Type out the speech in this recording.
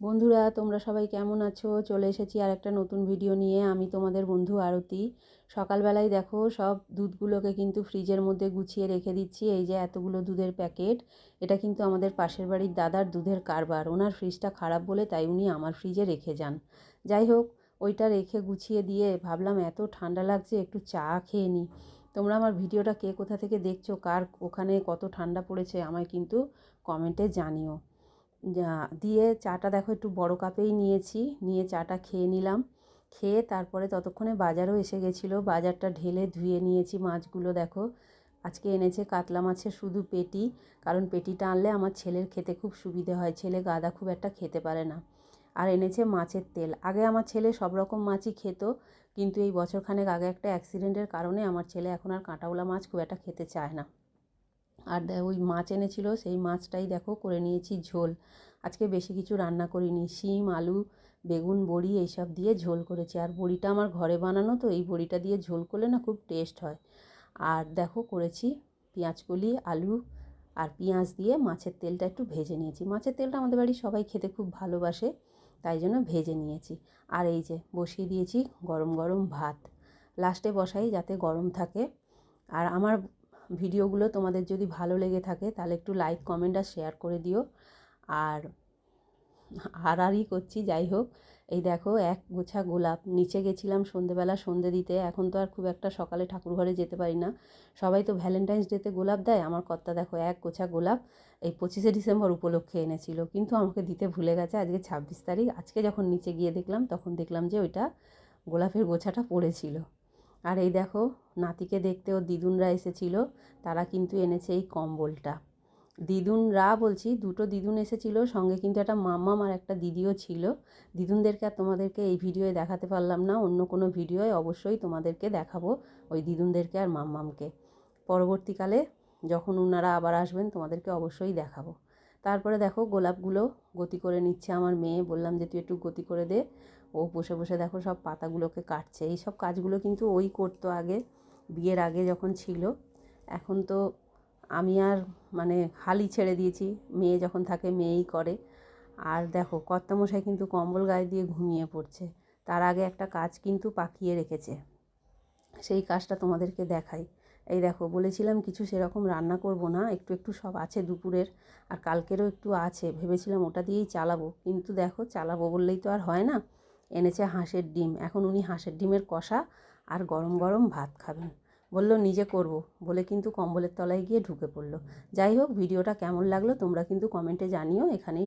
বন্ধুরা, তোমরা সবাই কেমন আছো? চলে এসেছি আর একটা নতুন ভিডিও নিয়ে। আমি তোমাদের বন্ধু আরতি। সকালবেলায় দেখো সব দুধগুলোকে কিন্তু ফ্রিজের মধ্যে গুছিয়ে রেখে দিচ্ছি। এই যে এতগুলো দুধের প্যাকেট, এটা কিন্তু আমাদের পাশের বাড়ির দাদার দুধের কারবার। ওনার ফ্রিজটা খারাপ বলে তাই উনি আমার ফ্রিজে রেখে যান। যাই হোক, ওইটা রেখে গুছিয়ে দিয়ে ভাবলাম এত ঠান্ডা লাগছে, একটু চা খেয়ে নিই। তোমরা আমার ভিডিওটা কে কোথা থেকে দেখছো, কার ওখানে কত ঠান্ডা পড়েছে আমায় কিন্তু কমেন্টে জানিও। দিয়ে চাটা দেখো একটু বড় কাপেই নিয়েছি, নিয়ে চাটা খেয়ে নিলাম। খেয়ে তারপরে ততক্ষণে বাজারও এসে গেছিলো। বাজারটা ঢেলে ধুয়ে নিয়েছি। মাছগুলো দেখো আজকে এনেছে কাতলা মাছের শুধু পেটি, কারণ পেটিটা আনলে আমার ছেলের খেতে খুব সুবিধে হয়। ছেলে গাদা খুব একটা খেতে পারে না। আর এনেছে মাছের তেল। আগে আমার ছেলে সব রকম মাছই খেত, কিন্তু এই বছরখানেক আগে একটা অ্যাক্সিডেন্টের কারণে আমার ছেলে এখন আর কাঁটাওলা মাছ খুব একটা খেতে চায় না। আর ওই মাছ এনেছিল, সেই মাছটাই দেখো করে নিয়েছি ঝোল। আজকে বেশি কিছু রান্না করিনি, শিম আলু বেগুন বড়ি এইসব দিয়ে ঝোল করেছি। আর বড়িটা আমার ঘরে বানানো, তো এই বড়িটা দিয়ে ঝোল করলে না খুব টেস্ট হয়। আর দেখো করেছি পেঁয়াজকলি আলু আর পেঁয়াজ দিয়ে মাছের তেলটা একটু ভেজে নিয়েছি। মাছের তেলটা আমাদের বাড়ির সবাই খেতে খুব ভালোবাসে, তাই জন্য ভেজে নিয়েছি। আর এই যে বসিয়ে দিয়েছি গরম গরম ভাত। লাস্টে বসাই যাতে গরম থাকে। আর আমার ভিডিওগুলো তোমাদের যদি ভালো লেগে থাকে তাহলে একটু লাইক কমেন্ট আর শেয়ার করে দিও। আর হারাহারি করছি, যাই হোক। এই দেখো এক গোছা গোলাপ, নিচে গেছিলাম সন্ধেবেলা সন্ধে দিতে। এখন তো আর খুব একটা সকালে ঠাকুর ঘরে যেতে পারি না, সবাই তো ভ্যালেন্টাইন্স ডেতে গোলাপ দেয়। আমার কর্তা দেখো এক গোছা গোলাপ এই 25শে ডিসেম্বর উপলক্ষে এনেছিল, কিন্তু আমাকে দিতে ভুলে গেছে। আজকে 26 তারিখ। আজকে যখন নিচে গিয়ে দেখলাম তখন দেখলাম যে ওইটা গোলাপের গোছাটা পড়েছিল। আর এই দেখো নাতিকে দেখতে ওর দিদুনরা এসেছিলো, তারা কিন্তু এনেছে এই কম্বলটা। দিদুনরা বলছি, দুটো দিদুন এসেছিলো সঙ্গে, কিন্তু একটা মাম্মাম আর একটা দিদিও ছিল। দিদুনদেরকে আর তোমাদেরকে এই ভিডিওয়ে দেখাতে পারলাম না, অন্য কোনো ভিডিওয় অবশ্যই তোমাদেরকে দেখাবো ওই দিদুনদেরকে আর মাম্মামকে। পরবর্তীকালে যখন ওনারা আবার আসবেন তোমাদেরকে অবশ্যই দেখাবো। তারপরে দেখো গোলাপগুলো গতি করে নিচ্ছে আমার মেয়ে। বললাম যে তুই একটু গতি করে দে। ও বসে বসে দেখো সব পাতাগুলোকে কাটছে। এই সব কাজগুলো কিন্তু ওই করতো আগে, বিয়ের আগে যখন ছিল। এখন তো আমি আর হালই ছেড়ে দিয়েছি, মেয়ে যখন থাকে মেয়েই করে। আর দেখো কর্তামশাই কিন্তু কম্বল গায়ে দিয়ে ঘুমিয়ে পড়ছে। তার আগে একটা কাজ কিন্তু পাকিয়ে রেখেছে, সেই কাজটা তোমাদেরকে দেখাই। এই দেখো বলেছিলাম কিছু সেরকম রান্না করব না, একটু একটু সব আছে দুপুরের, আর কালকেরও একটু আছে। ভেবেছিলাম ওটা দিয়েই চালাবো, কিন্তু দেখো চালাবো বললেই তো আর হয় না। এনেছে হাঁসের ডিম। এখন উনি হাঁসের ডিমের কষা আর গরম গরম ভাত খাবেন। বলল নিজে করব বলে কিন্তু কম্বলের তলায় গিয়ে ঢুকে পড়লো। যাই হোক, ভিডিওটা কেমন লাগলো তোমরা কিন্তু কমেন্টে জানিও। এখানেই